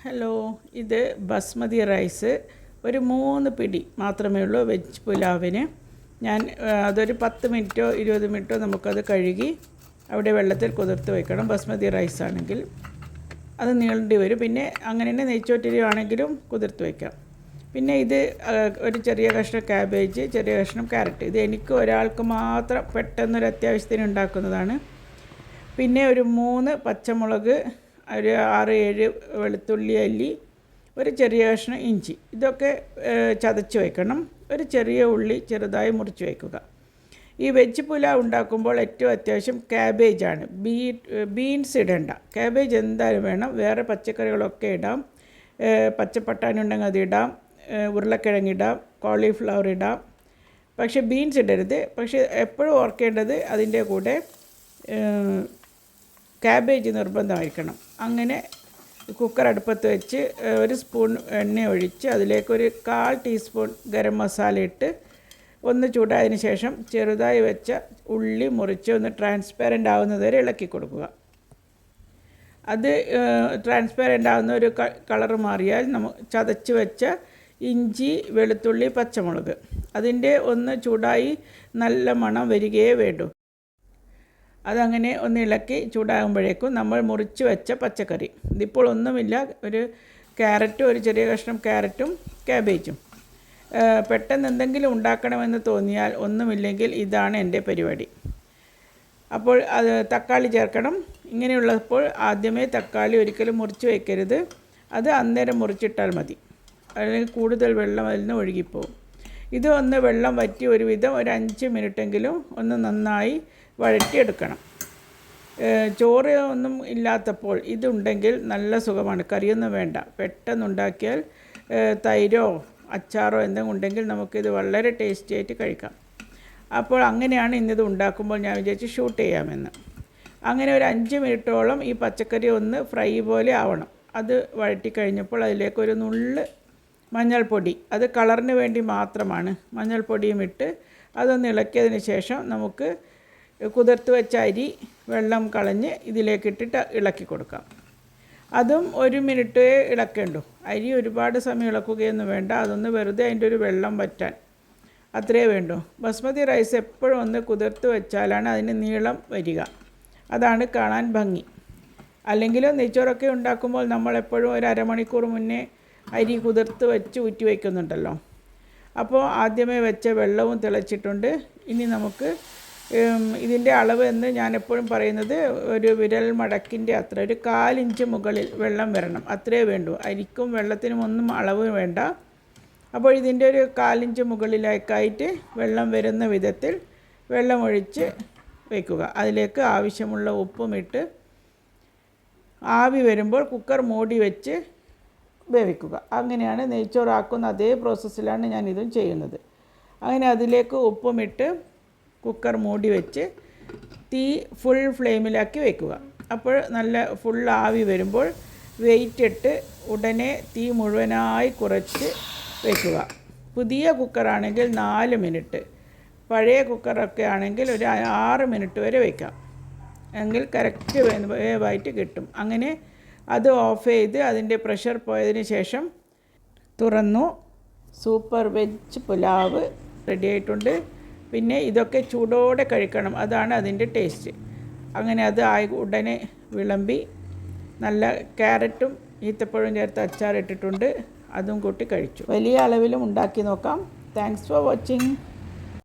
Hello, ഇത് basmati rice ഒരു 3 പിടി മാത്രമേ ഉള്ളൂ വെജ് പുലാവിന്. ഞാൻ അതൊരു 10 മിനിറ്റോ 20 മിനിറ്റോ നമുക്കത് കഴുകി അവിടെ വെള്ളത്തിൽ കുതിർത്ത് വയ്ക്കണം. ബസ്മതി റൈസ് ആണെങ്കിൽ അത് നീളേണ്ടി വരും. പിന്നെ അങ്ങനെ തന്നെ നെയ്ച്ചോറ്റരി ആണെങ്കിലും കുതിർത്ത് വയ്ക്കാം. പിന്നെ ഇത് ഒരു ചെറിയ കഷ്ണം ക്യാബേജ്, ചെറിയ കഷ്ണം ക്യാരറ്റ്. ഇത് എനിക്ക് ഒരാൾക്ക് മാത്രം പെട്ടെന്നൊരു അത്യാവശ്യത്തിന് ഉണ്ടാക്കുന്നതാണ്. പിന്നെ ഒരു 3 പച്ചമുളക്, ഒരു 6-7 വെളുത്തുള്ളി അല്ലി, ഒരു ചെറിയ കഷ്ണം ഇഞ്ചി. ഇതൊക്കെ ചതച്ച് വയ്ക്കണം. ഒരു ചെറിയ ഉള്ളി ചെറുതായി മുറിച്ച് വയ്ക്കുക. ഈ വെജ് പുലാവ് ഉണ്ടാക്കുമ്പോൾ ഏറ്റവും അത്യാവശ്യം ക്യാബേജാണ്. ബീൻസ് ഇടണ്ട. ക്യാബേജ് എന്തായാലും വേണം. വേറെ പച്ചക്കറികളൊക്കെ ഇടാം. പച്ചപ്പട്ടാണി ഉണ്ടെങ്കിൽ അതിടാം, ഉരുളക്കിഴങ്ങിടാം, കോളിഫ്ലവർ ഇടാം. പക്ഷേ ബീൻസ് ഇടരുത്. പക്ഷേ എപ്പോഴും ഓർക്കേണ്ടത് അതിൻ്റെ കൂടെ ക്യാബേജ് നിർബന്ധമായിരിക്കണം. അങ്ങനെ കുക്കർ അടുപ്പത്ത് വെച്ച് ഒരു സ്പൂൺ എണ്ണ ഒഴിച്ച് അതിലേക്കൊരു 1/4 ടീസ്പൂൺ ഗരം മസാല ഇട്ട് ഒന്ന് ചൂടായതിന് ശേഷം ചെറുതായി വെച്ച ഉള്ളി മുറിച്ച് ഒന്ന് ട്രാൻസ്പാരൻ്റ് ആവുന്നത് വരെ ഇളക്കി കൊടുക്കുക. അത് ട്രാൻസ്പാരൻ്റ് ആവുന്ന ഒരു കളർ മാറിയാൽ ചതച്ച് വെച്ച ഇഞ്ചി, വെളുത്തുള്ളി, പച്ചമുളക് അതിൻ്റെ ഒന്ന് ചൂടായി നല്ല മണം വരികയേ വേണ്ടൂ. അതങ്ങനെ ഒന്ന് ഇളക്കി ചൂടാകുമ്പോഴേക്കും നമ്മൾ മുറിച്ച് വെച്ച പച്ചക്കറി, ഇതിപ്പോൾ ഒന്നുമില്ല, ഒരു ക്യാരറ്റും, ഒരു ചെറിയ കഷ്ണം ക്യാരറ്റും ക്യാബേജും. പെട്ടെന്ന് എന്തെങ്കിലും ഉണ്ടാക്കണമെന്ന് തോന്നിയാൽ, ഒന്നുമില്ലെങ്കിൽ ഇതാണ് എൻ്റെ പരിപാടി. അപ്പോൾ അത് തക്കാളി ചേർക്കണം. ഇങ്ങനെയുള്ളപ്പോൾ ആദ്യമേ തക്കാളി ഒരിക്കലും മുറിച്ച് വയ്ക്കരുത്. അത് അന്നേരം മുറിച്ചിട്ടാൽ മതി, അല്ലെങ്കിൽ കൂടുതൽ വെള്ളം അതിൽ നിന്ന് ഒഴുകിപ്പോവും. ഇത് ഒന്ന് വെള്ളം വറ്റി ഒരുവിധം ഒരു 5 മിനിറ്റെങ്കിലും ഒന്ന് നന്നായി വഴറ്റിയെടുക്കണം. ചോറ് ഒന്നും ഇല്ലാത്തപ്പോൾ ഇതുണ്ടെങ്കിൽ നല്ല സുഖമാണ്. കറിയൊന്നും വേണ്ട. പെട്ടെന്നുണ്ടാക്കിയാൽ തൈരോ അച്ചാറോ എന്തെങ്കിലും ഉണ്ടെങ്കിൽ നമുക്കിത് വളരെ ടേസ്റ്റി ആയിട്ട് കഴിക്കാം. അപ്പോൾ അങ്ങനെയാണ് ഇന്നിത് ഉണ്ടാക്കുമ്പോൾ ഞാൻ വിചാരിച്ച് ഷൂട്ട് ചെയ്യാമെന്ന്. അങ്ങനെ ഒരു 5 മിനിറ്റോളം ഈ പച്ചക്കറി ഒന്ന് ഫ്രൈ പോലെ ആവണം. അത് വഴറ്റി കഴിഞ്ഞപ്പോൾ അതിലേക്കൊരു നുള്ള് മഞ്ഞൾപ്പൊടി, അത് കളറിന് വേണ്ടി മാത്രമാണ്, മഞ്ഞൾപ്പൊടിയും ഇട്ട് അതൊന്ന് ഇളക്കിയതിന് ശേഷം നമുക്ക് കുതിർത്ത് വെച്ച അരി വെള്ളം കളഞ്ഞ് ഇതിലേക്കിട്ടിട്ട് ഇളക്കി കൊടുക്കാം. അതും 1 മിനിറ്റേ ഇളക്കേണ്ടൂ. അരി ഒരുപാട് സമയം ഇളക്കുകയൊന്നും വേണ്ട. അതൊന്ന് വെറുതെ അതിൻ്റെ ഒരു വെള്ളം വറ്റാൻ അത്രയേ വേണ്ടൂ. ബസ്മതി റൈസ് എപ്പോഴും ഒന്ന് കുതിർത്ത് വെച്ചാലാണ് അതിന് നീളം വരിക. അതാണ് കാണാൻ ഭംഗി. അല്ലെങ്കിലും നെയ്ച്ചോറൊക്കെ ഉണ്ടാക്കുമ്പോൾ നമ്മളെപ്പോഴും ഒരു അരമണിക്കൂർ മുന്നേ അരി കുതിർത്ത് വെച്ച് ഊറ്റി വയ്ക്കുന്നുണ്ടല്ലോ. അപ്പോൾ ആദ്യമേ വെച്ച വെള്ളവും തിളച്ചിട്ടുണ്ട്. ഇനി നമുക്ക് ഇതിൻ്റെ അളവ് എന്ന് ഞാൻ എപ്പോഴും പറയുന്നത് ഒരു വിരൽ മടക്കിൻ്റെ അത്ര, ഒരു 1/4 ഇഞ്ച് മുകളിൽ വെള്ളം വരണം, അത്രയേ വേണ്ടൂ. അരിക്കും വെള്ളത്തിനും ഒന്നും അളവ് വേണ്ട. അപ്പോൾ ഇതിൻ്റെ ഒരു 1/4 ഇഞ്ച് മുകളിലേക്കായിട്ട് വെള്ളം വരുന്ന വിധത്തിൽ വെള്ളം ഒഴിച്ച് വയ്ക്കുക. അതിലേക്ക് ആവശ്യമുള്ള ഉപ്പും ഇട്ട് ആവി വരുമ്പോൾ കുക്കർ മൂടി വെച്ച് വേവിക്കുക. അങ്ങനെയാണ് നെയ്ച്ചോറാക്കുന്ന അതേ പ്രോസസ്സിലാണ് ഞാൻ ഇതും ചെയ്യുന്നത്. അങ്ങനെ അതിലേക്ക് ഉപ്പുമിട്ട് കുക്കർ മൂടി വെച്ച് തീ ഫുൾ ഫ്ലെയിമിലാക്കി വയ്ക്കുക. അപ്പോൾ നല്ല ഫുൾ ആവി വരുമ്പോൾ വെയിറ്റ് ഇട്ട് ഉടനെ തീ മുഴുവനായി കുറച്ച് വയ്ക്കുക. പുതിയ കുക്കറാണെങ്കിൽ 4 മിനിറ്റ്, പഴയ കുക്കറൊക്കെ ആണെങ്കിൽ ഒരു 6 മിനിറ്റ് വരെ വയ്ക്കാം. എങ്കിൽ കറക്റ്റ് വേവായിട്ട് കിട്ടും. അങ്ങനെ അത് ഓഫ് ചെയ്ത് അതിൻ്റെ പ്രഷർ പോയതിന് ശേഷം തുറന്നു. സൂപ്പർ വെജ് പുലാവ് റെഡി ആയിട്ടുണ്ട്. പിന്നെ ഇതൊക്കെ ചൂടോടെ കഴിക്കണം, അതാണ് അതിൻ്റെ ടേസ്റ്റ്. അങ്ങനെ അത് ഉടനെ വിളമ്പി നല്ല ക്യാരറ്റും ഈത്തപ്പഴവും ചേർത്ത് അച്ചാറിട്ടിട്ടുണ്ട്, അതും കൂട്ടി കഴിച്ചു. വലിയ അളവിലും ഉണ്ടാക്കി നോക്കാം. Thanks for watching.